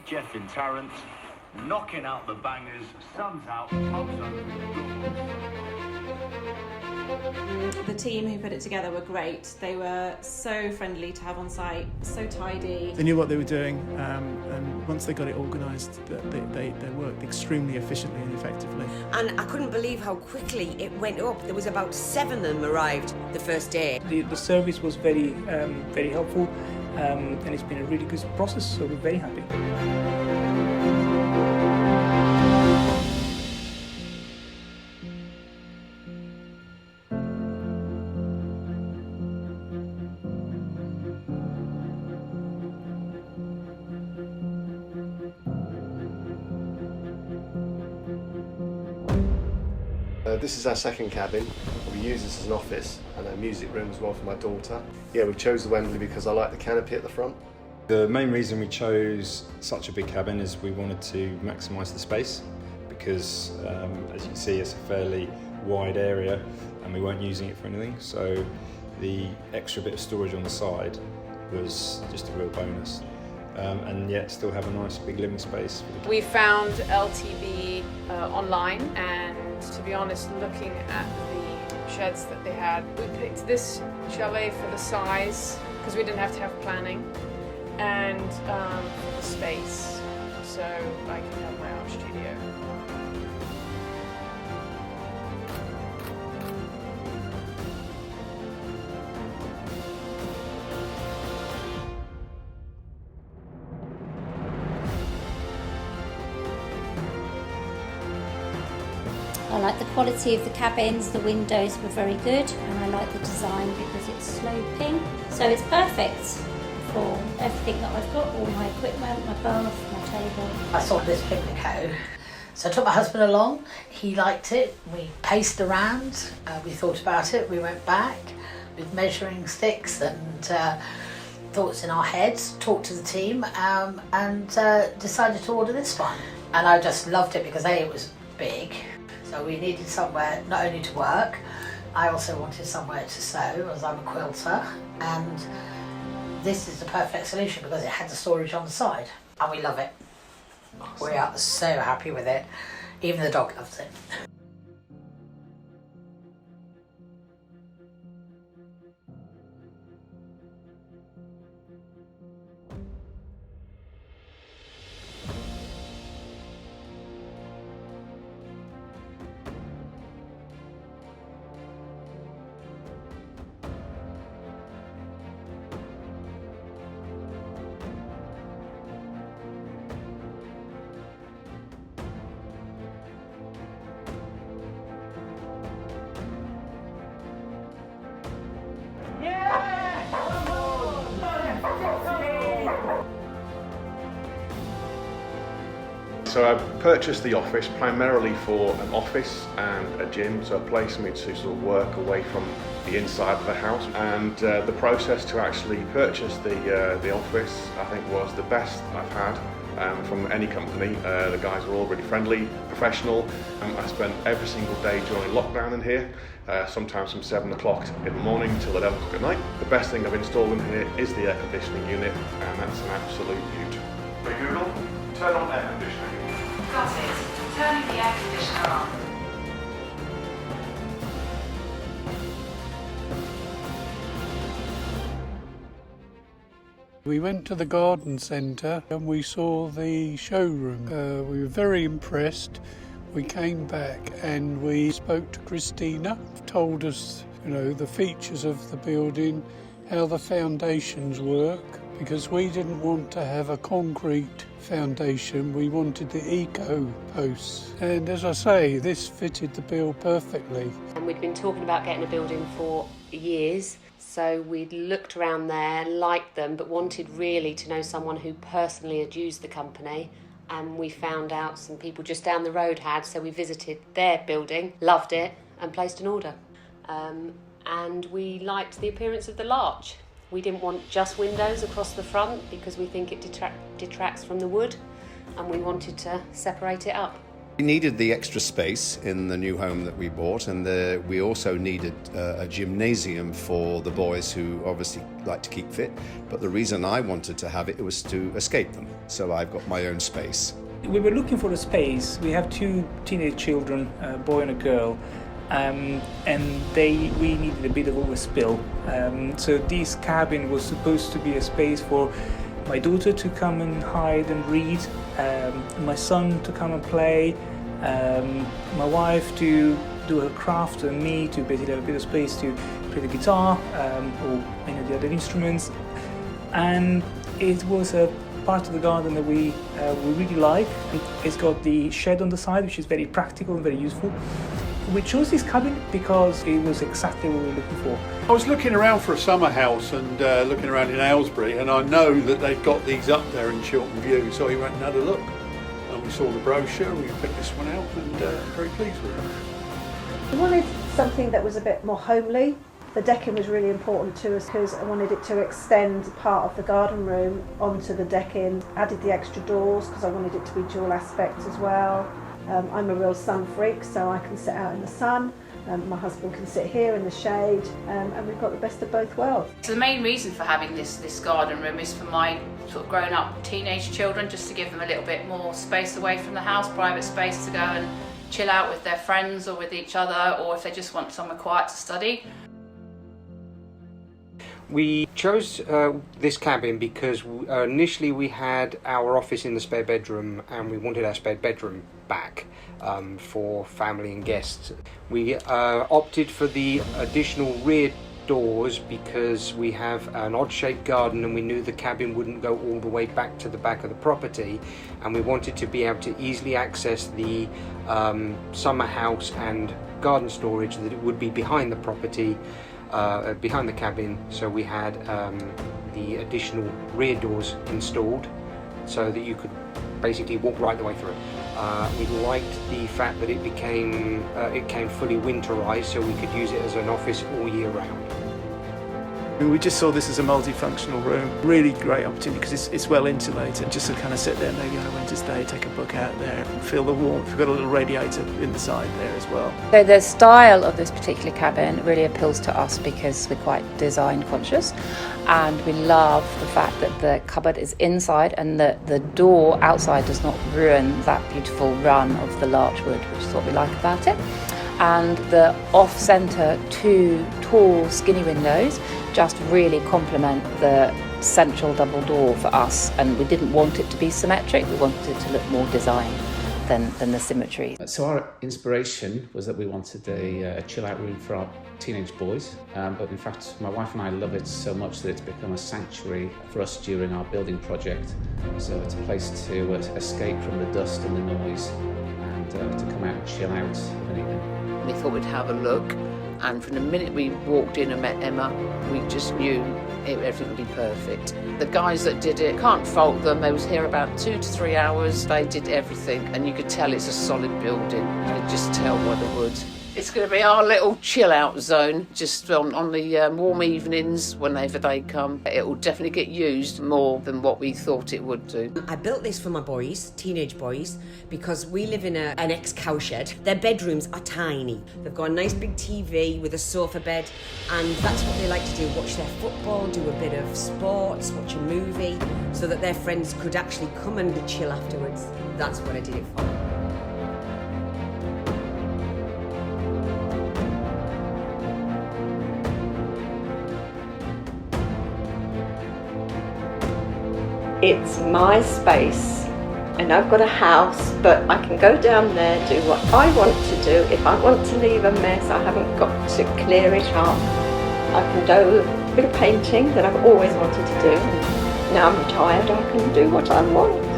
Jeff in Tarrant, knocking out the bangers, sun's out, smoke's The team who put it together were great. They were so friendly to have on site, so tidy. They knew what they were doing, and once they got it organised, they worked extremely efficiently and effectively. And I couldn't believe how quickly it went up. There was about 7 of them arrived the first day. The service was very helpful, and it's been a really good process, so we're very happy. This is our second cabin. We use this as an office and a music room as well for my daughter. Yeah, we chose the Wembley because I like the canopy at the front. The main reason we chose such a big cabin is we wanted to maximise the space because as you can see it's a fairly wide area and we weren't using it for anything, so the extra bit of storage on the side was just a real bonus. And yet still have a nice big living space. We found LTB online, and to be honest, looking at the sheds that they had, we picked this chalet for the size because we didn't have to have planning, and for the space, so I can have my art studio. I like the quality of the cabins, the windows were very good, and I like the design because it's sloping. So it's perfect for everything that I've got, all my equipment, my bath, my table. I saw this picnic home, so I took my husband along. He liked it. We paced around, we thought about it, we went back with measuring sticks and thoughts in our heads, talked to the team, and decided to order this one. And I just loved it because A, it was big. So we needed somewhere not only to work, I also wanted somewhere to sew as I'm a quilter, and this is the perfect solution because it had the storage on the side and we love it. Nice. We are so happy with it, even the dog loves it. So I purchased the office primarily for an office and a gym, so a place for me to sort of work away from the inside of the house. And the process to actually purchase the office, I think, was the best I've had from any company. The guys were all really friendly, professional. I spent every single day during lockdown in here, sometimes from 7 o'clock in the morning till 11 o'clock at night. The best thing I've installed in here is the air conditioning unit, and that's an absolute beaut. So Google, turn on air conditioning. Got it. Turning the air conditioner on. We went to the garden centre and we saw the showroom. We were very impressed. We came back and we spoke to Christina, told us, the features of the building, how the foundations work, because we didn't want to have a concrete foundation, we wanted the eco posts. And as I say, this fitted the bill perfectly. And we'd been talking about getting a building for years, so we'd looked around there, liked them, but wanted really to know someone who personally had used the company. And we found out some people just down the road had, so we visited their building, loved it, and placed an order. And we liked the appearance of the larch. We didn't want just windows across the front because we think it detracts from the wood, and we wanted to separate it up. We needed the extra space in the new home that we bought, and we also needed a gymnasium for the boys who obviously like to keep fit, but the reason I wanted to have it was to escape them, so I've got my own space. We were looking for a space. We have 2 teenage children, a boy and a girl, and we needed a bit of overspill. So this cabin was supposed to be a space for my daughter to come and hide and read, my son to come and play, my wife to do her craft, and me to basically have a bit of space to play the guitar or any of the other instruments. And it was a part of the garden that we really like. It's got the shed on the side, which is very practical and very useful. We chose this cabin because it was exactly what we were looking for. I was looking around for a summer house and looking around in Aylesbury, and I know that they've got these up there in Chiltern View, so we went and had a look. And we saw the brochure, we picked this one out, and I'm very pleased with it. We wanted something that was a bit more homely. The decking was really important to us because I wanted it to extend part of the garden room onto the decking. Added the extra doors because I wanted it to be dual aspect as well. I'm a real sun freak, so I can sit out in the sun. My husband can sit here in the shade, and we've got the best of both worlds. So the main reason for having this garden room is for my sort of grown-up teenage children, just to give them a little bit more space away from the house, private space to go and chill out with their friends or with each other, or if they just want somewhere quiet to study. We chose this cabin because initially we had our office in the spare bedroom, and we wanted our spare bedroom back for family and guests. We opted for the additional rear doors because we have an odd-shaped garden and we knew the cabin wouldn't go all the way back to the back of the property, and we wanted to be able to easily access the summer house and garden storage that it would be behind the property, behind the cabin. So we had the additional rear doors installed so that you could basically walk right the way through. We liked the fact that it came fully winterized, so we could use it as an office all year round. We just saw this as a multifunctional room. Really great opportunity because it's well insulated. Just to kind of sit there maybe on a winter's day, take a book out there, feel the warmth. We've got a little radiator inside there as well. So the style of this particular cabin really appeals to us because we're quite design conscious, and we love the fact that the cupboard is inside and that the door outside does not ruin that beautiful run of the larch wood, which is what we like about it. And the off-centre 2 tall skinny windows just really complement the central double door for us, and we didn't want it to be symmetric, we wanted it to look more design than the symmetry. So our inspiration was that we wanted a chill-out room for our teenage boys, but in fact my wife and I love it so much that it's become a sanctuary for us during our building project. So it's a place to escape from the dust and the noise, and to come out and chill out of an evening. We thought we'd have a look, and from the minute we walked in and met Emma, we just knew everything would be perfect. The guys that did it, can't fault them. They was here about 2 to 3 hours. They did everything, and you could tell it's a solid building. You could just tell by the wood. It's going to be our little chill-out zone, just on the warm evenings whenever they come. It will definitely get used more than what we thought it would do. I built this for my boys, teenage boys, because we live in an ex-cowshed. Their bedrooms are tiny. They've got a nice big TV with a sofa bed, and that's what they like to do, watch their football, do a bit of sports, watch a movie, so that their friends could actually come and chill afterwards. That's what I did it for. It's my space, and I've got a house, but I can go down there, do what I want to do. If I want to leave a mess, I haven't got to clear it up. I can do a bit of painting that I've always wanted to do. Now I'm retired, I can do what I want.